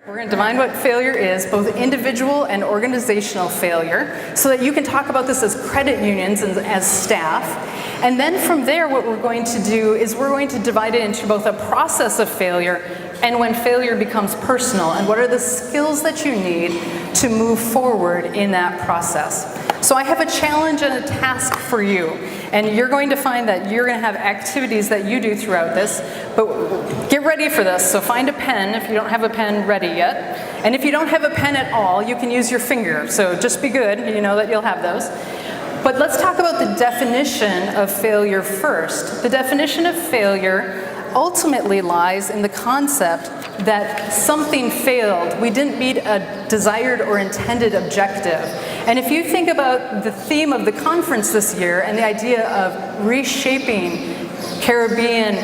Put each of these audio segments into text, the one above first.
We're going to define what failure is, both individual and organizational failure, so that you can talk about this as credit unions and as staff. And then from there, what we're going to do is we're going to divide it into both a process of failure and when failure becomes personal, and what are the skills that you need to move forward in that process. So I have a challenge and a task for you, and you're going to find that you're going to have activities that you do throughout this, but get ready for this. So find a pen if you don't have a pen ready yet, and if you don't have a pen at all, you can use your finger, so just be good, you know that you'll have those. But let's talk about the definition of failure first. The definition of failure ultimately lies in the concept that something failed. We didn't meet a desired or intended objective. And if you think about the theme of the conference this year and the idea of reshaping Caribbean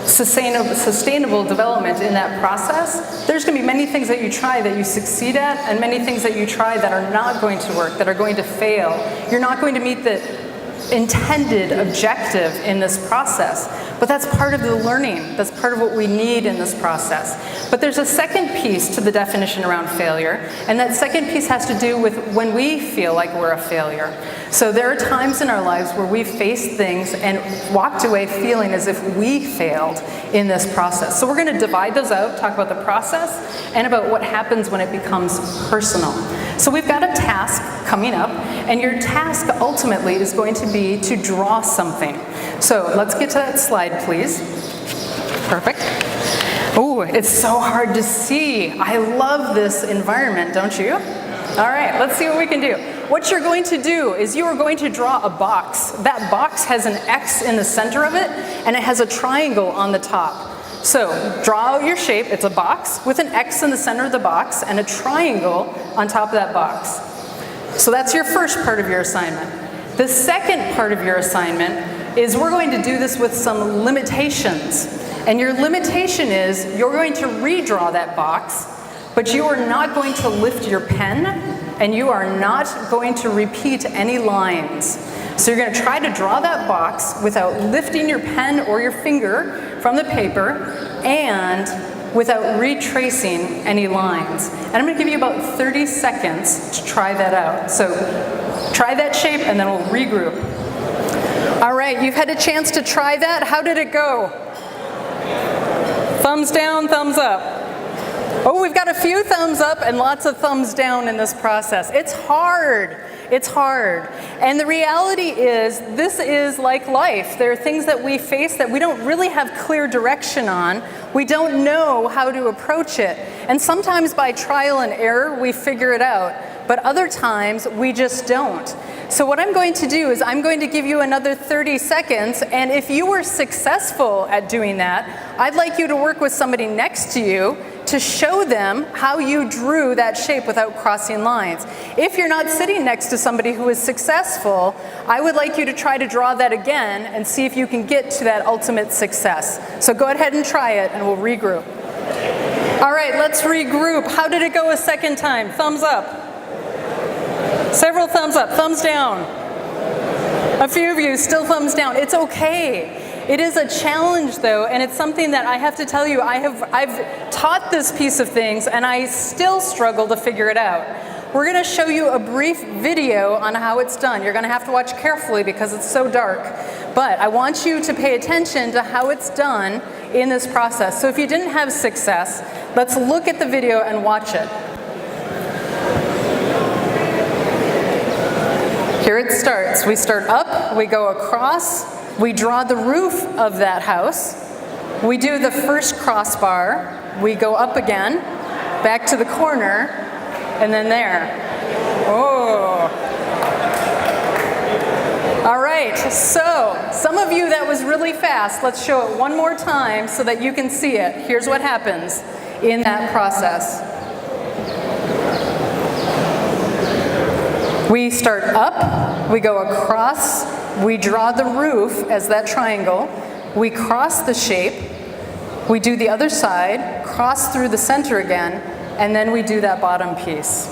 sustainable development in that process, there's going to be many things that you try that you succeed at and many things that you try that are not going to work, that are going to fail. You're not going to meet the intended objective in this process. But that's part of the learning. That's part of what we need in this process. But there's a second piece to the definition around failure, and that second piece has to do with when we feel like we're a failure. So there are times in our lives where we've faced things and walked away feeling as if we failed in this process. So we're going to divide those out, talk about the process, and about what happens when it becomes personal. So we've got a task coming up, and your task ultimately is going to be to draw something. So let's get to that slide, please. Perfect. Oh, it's so hard to see. I love this environment, don't you? All right, let's see what we can do. What you're going to do is you are going to draw a box. That box has an X in the center of it, and it has a triangle on the top. So draw out your shape. It's a box with an X in the center of the box and a triangle on top of that box. So that's your first part of your assignment. The second part of your assignment is we're going to do this with some limitations. And your limitation is you're going to redraw that box, but you are not going to lift your pen, and you are not going to repeat any lines. So you're going to try to draw that box without lifting your pen or your finger from the paper and without retracing any lines. And I'm going to give you about 30 seconds to try that out. So try that shape and then we'll regroup. All right, you've had a chance to try that. How did it go? Thumbs down, thumbs up. Oh, we've got a few thumbs up and lots of thumbs down in this process. It's hard. It's hard. And the reality is, this is like life. There are things that we face that we don't really have clear direction on. We don't know how to approach it. And sometimes by trial and error, we figure it out. But other times, we just don't. So what I'm going to do is I'm going to give you another 30 seconds, and if you were successful at doing that, I'd like you to work with somebody next to you to show them how you drew that shape without crossing lines. If you're not sitting next to somebody who is successful, I would like you to try to draw that again and see if you can get to that ultimate success. So go ahead and try it, and we'll regroup. All right, let's regroup. How did it go a second time? Thumbs up. Several thumbs up, thumbs down. A few of you still thumbs down. It's okay. It is a challenge though, and it's something that I have to tell you, I've taught this piece of things and I still struggle to figure it out. We're going to show you a brief video on how it's done. You're going to have to watch carefully because it's so dark. But I want you to pay attention to how it's done in this process. So if you didn't have success, let's look at the video and watch it. Here it starts. We start up, we go across, we draw the roof of that house, we do the first crossbar, we go up again, back to the corner, and then there. Oh. All right, so some of you that was really fast. Let's show it one more time so that you can see it. Here's what happens in that process. We start up, we go across, we draw the roof as that triangle, we cross the shape, we do the other side, cross through the center again, and then we do that bottom piece.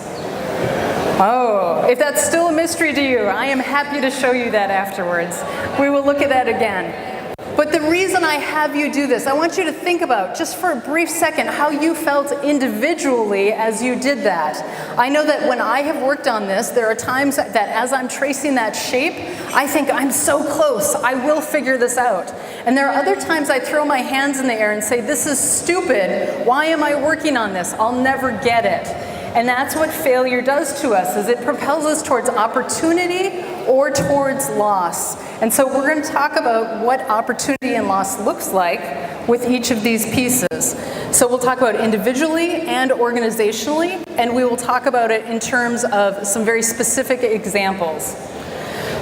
Oh, if that's still a mystery to you, I am happy to show you that afterwards. We will look at that again. But the reason I have you do this, I want you to think about, just for a brief second, how you felt individually as you did that. I know that when I have worked on this, there are times that as I'm tracing that shape, I think I'm so close, I will figure this out. And there are other times I throw my hands in the air and say, this is stupid, why am I working on this? I'll never get it. And that's what failure does to us, is it propels us towards opportunity or towards loss. And so we're going to talk about what opportunity and loss looks like with each of these pieces. So we'll talk about individually and organizationally, and we will talk about it in terms of some very specific examples.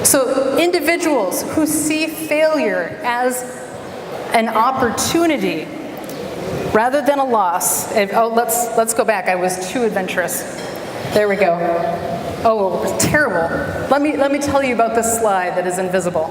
So individuals who see failure as an opportunity rather than a loss. Let's go back. I was too adventurous. There we go. Oh, terrible. Let me tell you about this slide that is invisible.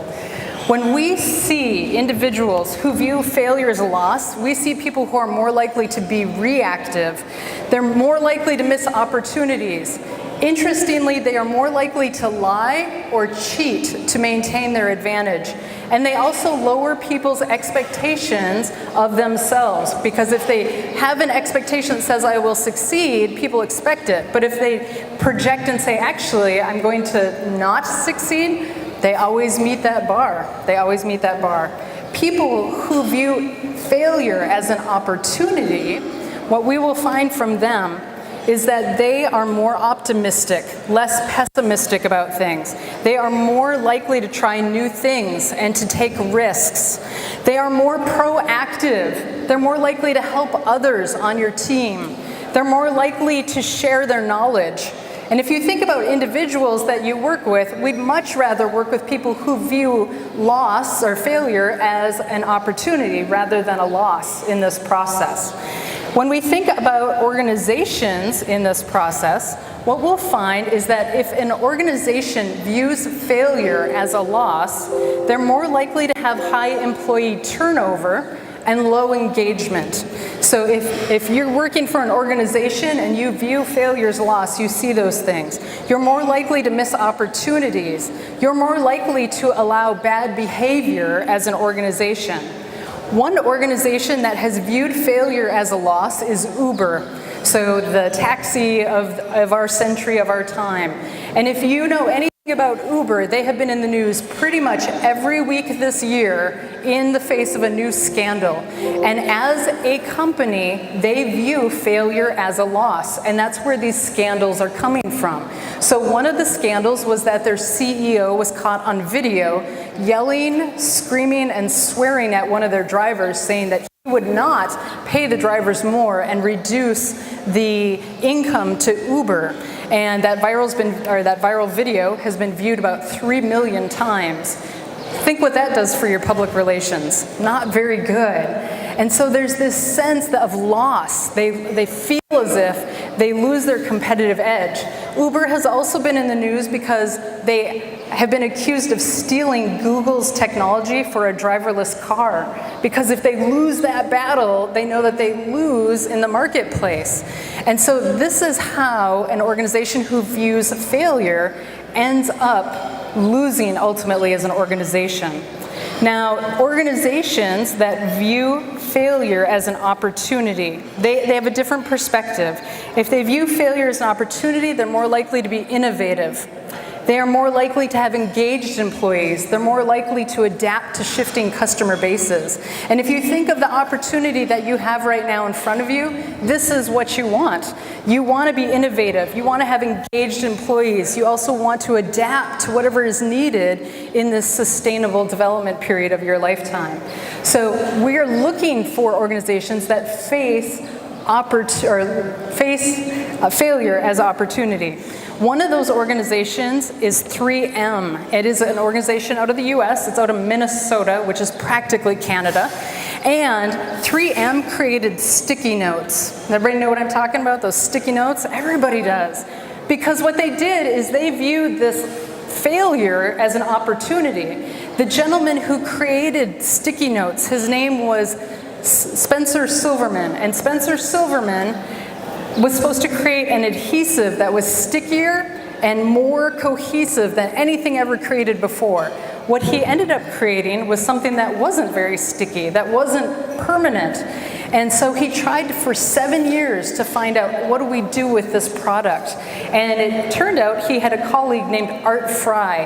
When we see individuals who view failure as a loss, we see people who are more likely to be reactive. They're more likely to miss opportunities. Interestingly, they are more likely to lie or cheat to maintain their advantage. And they also lower people's expectations of themselves, because if they have an expectation that says, I will succeed, people expect it. But if they project and say, actually, I'm going to not succeed, they always meet that bar. They always meet that bar. People who view failure as an opportunity, what we will find from them is that they are more optimistic, less pessimistic about things. They are more likely to try new things and to take risks. They are more proactive. They're more likely to help others on your team. They're more likely to share their knowledge. And if you think about individuals that you work with, we'd much rather work with people who view loss or failure as an opportunity rather than a loss in this process. When we think about organizations in this process, what we'll find is that if an organization views failure as a loss, they're more likely to have high employee turnover and low engagement. So if you're working for an organization and you view failure as a loss, you see those things. You're more likely to miss opportunities. You're more likely to allow bad behavior as an organization. One organization that has viewed failure as a loss is Uber. So the taxi of our century, of our time. And if you know anything about Uber, they have been in the news pretty much every week this year in the face of a new scandal. And as a company, they view failure as a loss. And that's where these scandals are coming from. So one of the scandals was that their CEO was caught on video yelling, screaming, and swearing at one of their drivers, saying that he would not pay the drivers more and reduce the income to Uber. And that viral video has been viewed about 3 million times. Think what that does for your public relations. Not very good. And so there's this sense of loss. They feel as if they lose their competitive edge. Uber has also been in the news because they have been accused of stealing Google's technology for a driverless car. Because if they lose that battle, they know that they lose in the marketplace. And so this is how an organization who views failure ends up losing ultimately as an organization. Now, organizations that view failure as an opportunity, they have a different perspective. If they view failure as an opportunity, they're more likely to be innovative. They are more likely to have engaged employees. They're more likely to adapt to shifting customer bases. And if you think of the opportunity that you have right now in front of you, this is what you want. You want to be innovative. You want to have engaged employees. You also want to adapt to whatever is needed in this sustainable development period of your lifetime. So we are looking for organizations that face failure as opportunity. One of those organizations is 3M. It is an organization out of the US. It's out of Minnesota, which is practically Canada. And 3M created sticky notes. Everybody know what I'm talking about? Those sticky notes? Everybody does. Because what they did is they viewed this failure as an opportunity. The gentleman who created sticky notes, his name was Spencer Silverman. And Spencer Silverman was supposed to create an adhesive that was stickier and more cohesive than anything ever created before. what he ended up creating was something that wasn't very sticky, that wasn't permanent. And so he tried for 7 years to find out, what do we do with this product? And it turned out he had a colleague named Art Fry.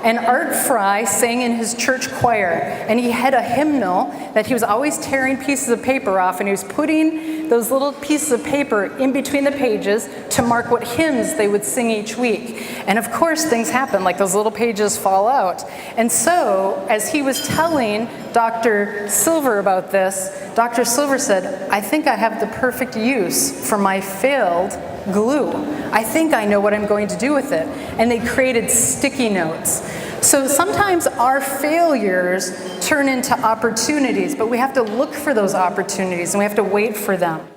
And Art Fry sang in his church choir, and he had a hymnal that he was always tearing pieces of paper off, and he was putting those little pieces of paper in between the pages to mark what hymns they would sing each week. And of course, things happen, like those little pages fall out. And so, as he was telling Dr. Silver about this, Dr. Silver said, I think I have the perfect use for my failed glue. I think I know what I'm going to do with it. And they created sticky notes. So sometimes our failures turn into opportunities, but we have to look for those opportunities and we have to wait for them.